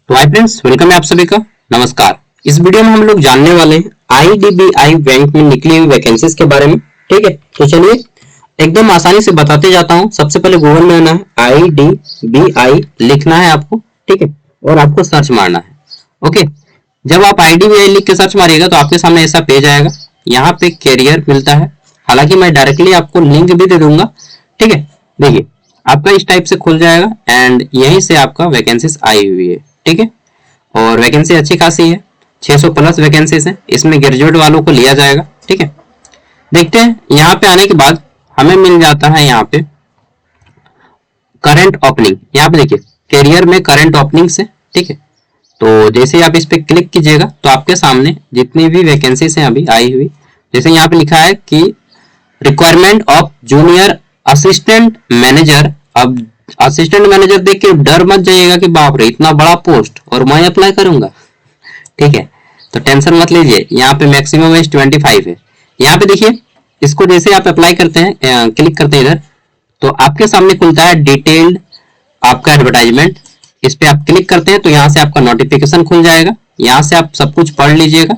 तो hi friends, welcome है आप सभी का। नमस्कार। इस वीडियो में हम लोग जानने वाले हैं आईडीबीआई बैंक में निकली हुई वैकेंसीज के बारे में। ठीक है, तो चलिए एकदम आसानी से बताते जाता हूं। सबसे पहले गूगल में आना है, आईडीबीआई लिखना है आपको। ठीक है, और आपको सर्च मारना है। ओके, जब आप आईडीबीआई लिख के सर्च मारिएगा तो आपके सामने ऐसा पेज आएगा। यहाँ पे कैरियर मिलता है, हालांकि मैं डायरेक्टली आपको लिंक भी दे दूंगा। ठीक है, देखिए आपका इस टाइप से खुल जाएगा एंड यहीं से आपका वैकेंसीज आई हुई है। ठीक है, और वैकेंसी अच्छी खासी है, 600 प्लस वैकेंसीज है। इसमें ग्रेजुएट वालों को लिया जाएगा। ठीक है, देखते हैं यहाँ पे आने के बाद हमें मिल जाता है यहाँ पे करंट ओपनिंग। यहाँ पे देखिए कैरियर में करंट ओपनिंग्स है। ठीक है, तो जैसे ही आप इस पे क्लिक कीजिएगा तो आपके सामने जितनी भी वैकेंसीज हैं अभी आई हुई, जैसे यहाँ पे लिखा है कि requirement of junior assistant manager. अब असिस्टेंट मैनेजर देख के डर मत जाइएगा कि बाप रे इतना बड़ा पोस्ट और मैं अप्लाई करूंगा। ठीक है, तो टेंशन मत लीजिए। यहाँ पे मैक्सिमम एज 25 है। यहाँ पे देखिए इसको जैसे आप अप्लाई करते हैं, क्लिक करते हैं इधर, तो आपके सामने खुलता है डिटेल्ड आपका एडवर्टाइजमेंट। इस पे आप क्लिक करते हैं तो यहाँ से आपका नोटिफिकेशन खुल जाएगा। यहाँ से आप सब कुछ पढ़ लीजिएगा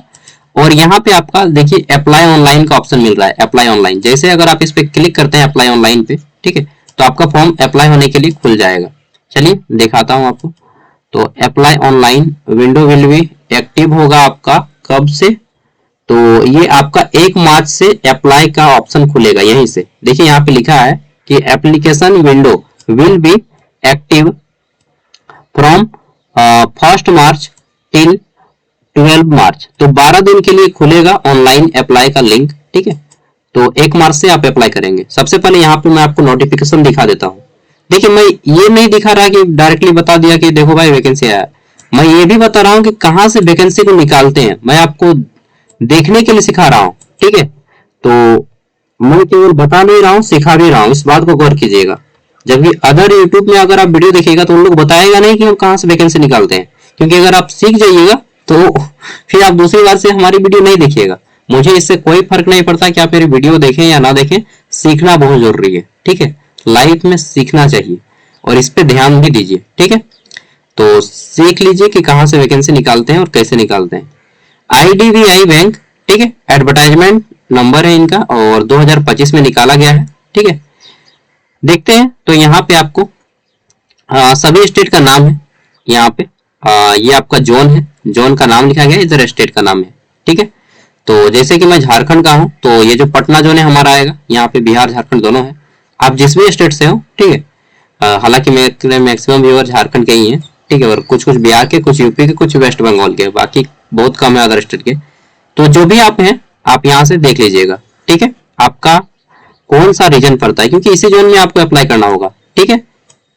और यहाँ पे आपका देखिए अप्लाई ऑनलाइन का ऑप्शन मिल रहा है। अप्लाई ऑनलाइन, जैसे अगर आप इस पे क्लिक करते हैं अप्लाई ऑनलाइन पे, ठीक है, तो आपका फॉर्म अप्लाई होने के लिए खुल जाएगा। चलिए दिखाता हूँ आपको। तो apply online window will be active होगा आपका कब से, तो ये आपका 1 मार्च से अप्लाई का ऑप्शन खुलेगा। यहीं से देखिए यहाँ पे लिखा है कि application window will be active from 1 March till 12 मार्च। तो 12 दिन के लिए खुलेगा ऑनलाइन अप्लाई का लिंक। ठीक है, तो 1 मार्च से आप अप्लाई करेंगे। सबसे पहले यहाँ पे मैं आपको नोटिफिकेशन दिखा देता हूँ। देखिए मैं ये नहीं दिखा रहा कि डायरेक्टली बता दिया कि देखो भाई वैकेंसी आया। मैं ये भी बता रहा हूँ कि कहाँ से वैकेंसी को निकालते हैं, मैं आपको देखने के लिए सिखा रहा हूँ। ठीक है, तो मैं केवल बता नहीं रहा हूँ, सिखा भी रहा हूँ, इस बात को गौर कीजिएगा। जबकि अदर यूट्यूब में अगर आप वीडियो देखिएगा तो उन लोग बताएगा नहीं कि हम कहाँ से वैकेंसी निकालते हैं, क्योंकि अगर आप सीख जाइएगा तो फिर आप दूसरी बार से हमारी वीडियो नहीं देखिएगा। मुझे इससे कोई फर्क नहीं पड़ता कि आप मेरी वीडियो देखें या ना देखें, सीखना बहुत जरूरी है। ठीक है, लाइफ में सीखना चाहिए और इस पे ध्यान भी दीजिए। ठीक है, तो सीख लीजिए कि कहाँ से वैकेंसी निकालते हैं और कैसे निकालते हैं। आईडीबीआई बैंक, ठीक है, एडवर्टाइजमेंट नंबर है इनका और 2025 में निकाला गया है। ठीक है, देखते हैं। तो यहाँ पे आपको सभी स्टेट का नाम है। यहाँ पे ये आपका जोन है, जोन का नाम लिखा गया है, इधर स्टेट का नाम है। ठीक है, तो जैसे कि मैं झारखंड का हूँ तो ये जो पटना जोन है हमारा आएगा। यहाँ पे बिहार झारखंड दोनों है। आप जिस भी स्टेट से हो, ठीक है, हालांकि मेरे मैक्सिमम व्यूअर झारखंड के ही हैं। ठीक है, और कुछ कुछ बिहार के, कुछ यूपी के, कुछ वेस्ट बंगाल के, बाकी बहुत कम है अदर स्टेट के। तो जो भी आप हैं आप यहाँ से देख लीजिएगा। ठीक है, आपका कौन सा रीजन पड़ता है, क्योंकि इसी जोन में आपको अप्लाई करना होगा। ठीक है,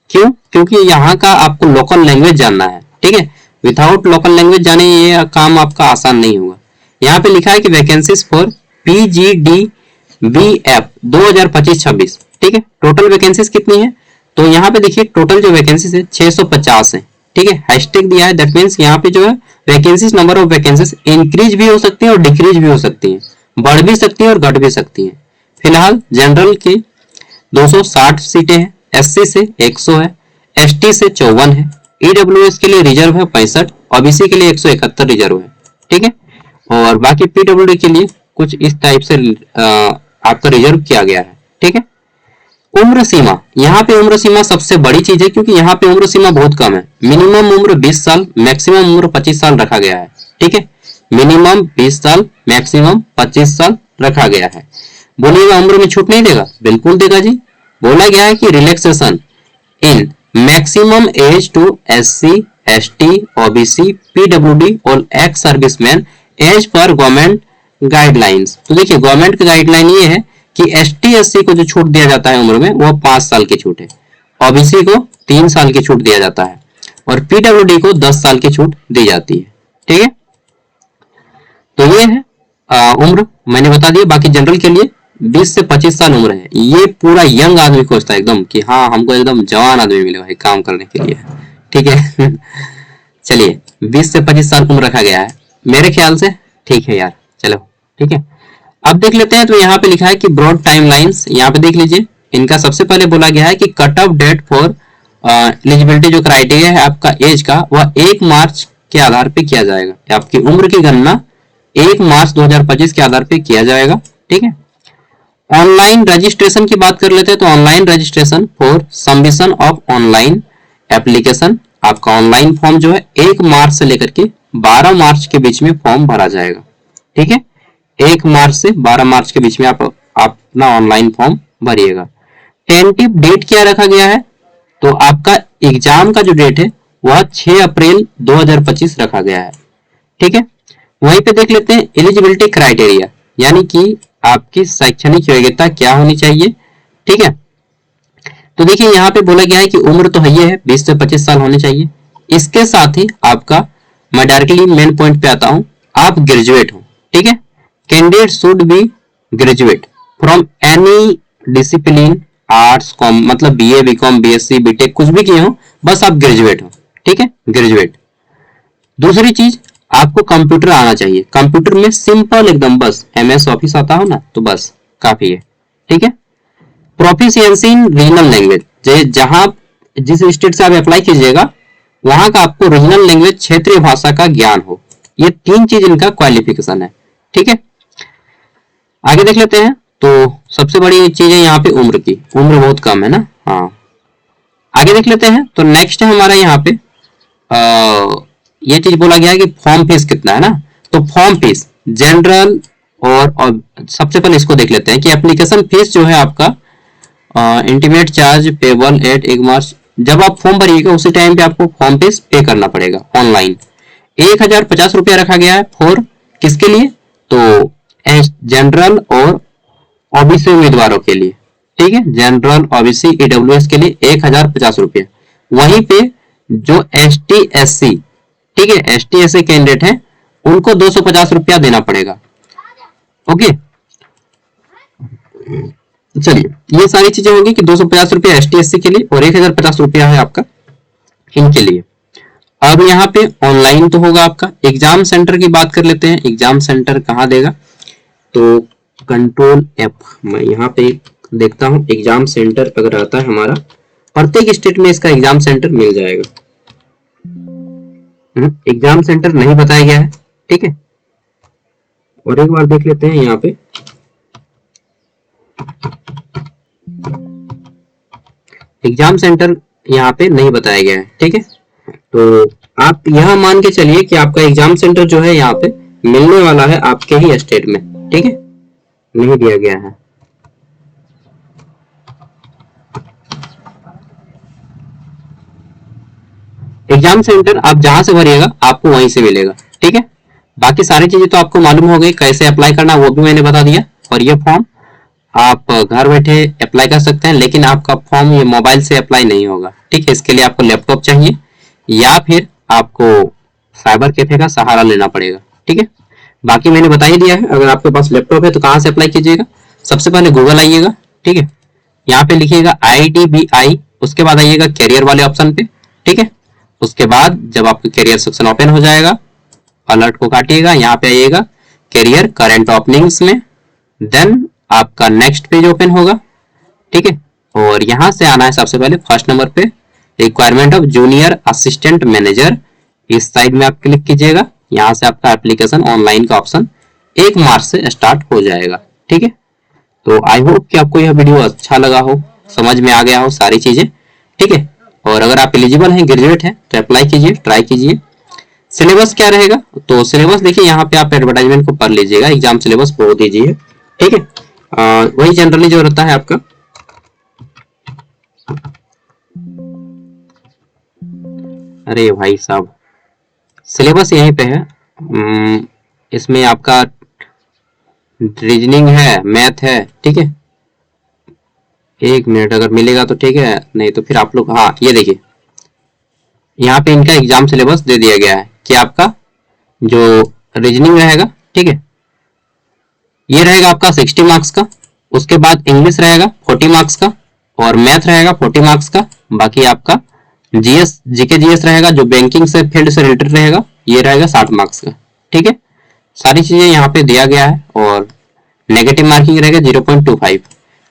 क्यों? क्योंकि यहाँ का आपको लोकल लैंग्वेज जानना है। ठीक है, विदाउट लोकल लैंग्वेज जाने ये काम आपका आसान नहीं होगा। यहाँ पे लिखा है कि वैकेंसीज फॉर पीजीडीबीएफ 2025-26। ठीक है, टोटल वैकेंसीज कितनी है? तो यहाँ पे देखिए टोटल जो वैकेंसीज है 650 है। ठीक है, हैशटैग दिया है, दैट मीन्स यहाँ पे जो है vacancies, number of vacancies increase भी हो सकती है और डिक्रीज भी हो सकती है, बढ़ भी सकती है और घट भी सकती है। फिलहाल जनरल की 260 सीटें हैं, एससी से 100 है, एसटी से 54 है, ईडब्ल्यूएस के लिए रिजर्व है 65, ओबीसी के लिए 171 रिजर्व है। ठीक है, और बाकी पीडब्ल्यूडी के लिए कुछ इस टाइप से आपका रिजर्व किया गया है। ठीक है, उम्र सीमा, यहाँ पे उम्र सीमा सबसे बड़ी चीज है, क्योंकि यहाँ पे उम्र सीमा बहुत कम है। मिनिमम उम्र 20 साल, मैक्सिमम उम्र 25 साल रखा गया है। ठीक है, मिनिमम 20 साल, मैक्सिमम 25 साल रखा गया है। बोलिएगा उम्र में छूट नहीं देगा? बिल्कुल देगा जी। बोला गया है कि relaxation in maximum age to SC, ST, OBC, PWD और एक्स सर्विसमैन एज पर गवर्नमेंट गाइडलाइंस। तो देखिए गवर्नमेंट की गाइडलाइन ये है कि एसटी एससी को जो छूट दिया जाता है उम्र में वो 5 साल की छूट है, ओबीसी को 3 साल की छूट दिया जाता है और पीडब्ल्यूडी को 10 साल की छूट दी जाती है। ठीक है, तो ये है उम्र मैंने बता दिया। बाकी जनरल के लिए 20 से 25 साल उम्र है। ये पूरा यंग आदमी खोजता है एकदम कि हाँ हमको एकदम जवान आदमी मिलेगा काम करने के लिए। ठीक है चलिए 20 से 25 साल उम्र रखा गया है मेरे ख्याल से। ठीक है यार, चलो ठीक है। अब देख लेते हैं। तो यहाँ पे लिखा है कि ब्रॉड टाइमलाइंस, यहाँ पे देख लीजिए। इनका सबसे पहले बोला गया है कि cut off date for eligibility जो क्राइटेरिया है आपका एज का, वह 1 मार्च के आधार पे किया जाएगा। आपकी उम्र की गणना 1 मार्च 2025 के आधार पे किया जाएगा। ठीक है। ऑनलाइन रजिस्ट्रेशन की बात कर लेते हैं। तो online registration for submission of online application, आपका ऑनलाइन फॉर्म जो है 1 मार्च से लेकर के 12 मार्च के बीच में फॉर्म भरा जाएगा। ठीक है, 1 मार्च से 12 मार्च के बीच में आप अपना ऑनलाइन फॉर्म भरिएगा। टेंटिव डेट क्या रखा गया है? तो आपका एग्जाम का जो डेट है वह 6 अप्रैल 2025 रखा गया है। ठीक है, वहीं पे देख लेते हैं एलिजिबिलिटी क्राइटेरिया, यानी कि आपकी शैक्षणिक योग्यता क्या होनी चाहिए। ठीक है, तो देखिए यहाँ पे बोला गया है कि उम्र तो है 20 से 25 साल होने चाहिए। इसके साथ ही आपका, मैं डायरेक्टली मेन पॉइंट पे आता हूं, आप ग्रेजुएट हो। ठीक है, candidate should be graduate from any discipline, arts, com मतलब बीए, बीकॉम, बीएससी, बीटेक कुछ भी किए हो, बस आप ग्रेजुएट हो। ठीक है, ग्रेजुएट। दूसरी चीज, आपको कंप्यूटर आना चाहिए। कंप्यूटर में सिंपल एकदम, बस एमएस ऑफिस आता हो ना तो बस काफी है। ठीक है, प्रोफिशिएंसी इन रीजनल लैंग्वेज, जहां जिस स्टेट से आप अप्लाई कीजिएगा वहां का आपको रीजनल लैंग्वेज, क्षेत्रीय भाषा का ज्ञान हो। ये 3 चीज इनका क्वालिफिकेशन है। ठीक है, आगे देख लेते हैं। तो सबसे बड़ी चीज है यहाँ पे उम्र की, उम्र बहुत कम है ना। हाँ, आगे देख लेते हैं। तो नेक्स्ट है हमारा यहाँ पे ये चीज बोला गया है कि फॉर्म फीस कितना है ना। तो फॉर्म फीस जनरल और सबसे पहले इसको देख लेते हैं कि एप्लीकेशन फीस जो है आपका इंटीमेट चार्ज पेबल एट 1 मार्च, जब आप फॉर्म भरिएगा उसी टाइम पे आपको फॉर्म फीस पे करना पड़ेगा ऑनलाइन। 1050 रुपया रखा गया है फॉर किसके लिए? तो जनरल और ओबीसी उम्मीदवारों के लिए। ठीक है, जनरल, ओबीसी, ईडब्ल्यूएस के लिए 1050 रुपया। वहीं पे जो एसटी एससी, ठीक है, एसटी एससी कैंडिडेट है उनको 250 रुपया देना पड़ेगा। ओके, चलिए ये सारी चीजें होंगी कि 250 रुपया एसटी एससी के लिए और 1050 रुपया है आपका इनके लिए। अब यहाँ पे ऑनलाइन तो होगा आपका। एग्जाम सेंटर की बात कर लेते हैं। एग्जाम सेंटर कहाँ देगा? तो कंट्रोल एफ, मैं यहाँ पे देखता हूँ एग्जाम सेंटर अगर आता है हमारा, प्रत्येक स्टेट में इसका एग्जाम सेंटर मिल जाएगा। एग्जाम सेंटर नहीं बताया गया है। ठीक है, और एक बार देख लेते हैं यहाँ पे। एग्जाम सेंटर यहाँ पे नहीं बताया गया है। ठीक है, तो आप यह मान के चलिए कि आपका एग्जाम सेंटर जो है यहाँ पे मिलने वाला है आपके ही स्टेट में। ठीक है, नहीं दिया गया है। एग्जाम सेंटर आप जहां से भरिएगा आपको वहीं से मिलेगा। ठीक है, बाकी सारी चीजें तो आपको मालूम हो गई, कैसे अप्लाई करना वो भी मैंने बता दिया। और ये फॉर्म आप घर बैठे अप्लाई कर सकते हैं, लेकिन आपका फॉर्म ये मोबाइल से अप्लाई नहीं होगा। ठीक है, इसके लिए आपको लैपटॉप चाहिए या फिर आपको साइबर कैफे का सहारा लेना पड़ेगा। ठीक है, बाकी मैंने बता ही दिया है। अगर आपके पास लैपटॉप है तो कहाँ से अप्लाई कीजिएगा? सबसे पहले गूगल आइएगा। ठीक है, यहाँ पे लिखिएगा IDBI, उसके बाद आइएगा कैरियर वाले ऑप्शन पे। ठीक है, उसके बाद जब आपका कैरियर सेक्शन ओपन हो जाएगा, अलर्ट को काटिएगा, यहाँ पे आइएगा कैरियर करंट ओपनिंग्स में, देन आपका नेक्स्ट पेज ओपन होगा। ठीक है, और यहाँ से आना है सबसे पहले फर्स्ट नंबर पे requirement of junior assistant manager, इस साइड में आप क्लिक कीजिएगा। यहाँ से आपका एप्लीकेशन ऑनलाइन का ऑप्शन 1 मार्च से स्टार्ट हो जाएगा। ठीक है, तो आई होप कि आपको यह वीडियो अच्छा लगा हो, समझ में आ गया हो सारी चीजें। ठीक है, और अगर आप एलिजिबल हैं, ग्रेजुएट हैं, तो अप्लाई कीजिए, ट्राई कीजिए। सिलेबस क्या रहेगा? तो सिलेबस देखिए यहाँ पे आप एडवर्टाइजमेंट को पढ़ लीजिएगा, एग्जाम सिलेबस बहुत ईजी है। ठीक है, वही जनरली जो रहता है आपका। अरे भाई साहब, सिलेबस यहीं पे है। इसमें आपका रीजनिंग है, मैथ है। ठीक है, 1 मिनट अगर मिलेगा तो ठीक है, नहीं तो फिर आप लोग, हाँ ये देखिए यहाँ पे इनका एग्जाम सिलेबस दे दिया गया है कि आपका जो रीजनिंग रहेगा, ठीक है, ये रहेगा आपका 60 मार्क्स का। उसके बाद इंग्लिश रहेगा 40 मार्क्स का, और मैथ रहेगा 40 मार्क्स का। बाकी आपका जीएस, जीके जीएस रहेगा जो बैंकिंग से फील्ड से रिलेटेड रहेगा, ये रहेगा 60 मार्क्स का। ठीक है, सारी चीजें यहाँ पे दिया गया है। और नेगेटिव मार्किंग रहेगा 0.25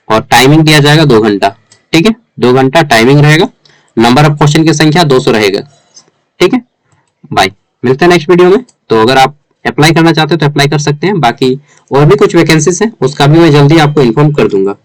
और टाइमिंग दिया जाएगा 2 घंटा। ठीक है, 2 घंटा टाइमिंग रहेगा। नंबर ऑफ क्वेश्चन की संख्या 200 रहेगा। ठीक है, बाय, मिलते हैं नेक्स्ट वीडियो में। तो अगर आप अप्लाई करना चाहते हो तो अप्लाई कर सकते हैं, बाकी और भी कुछ वैकेंसीज हैं उसका भी मैं जल्दी आपको इन्फॉर्म कर दूंगा।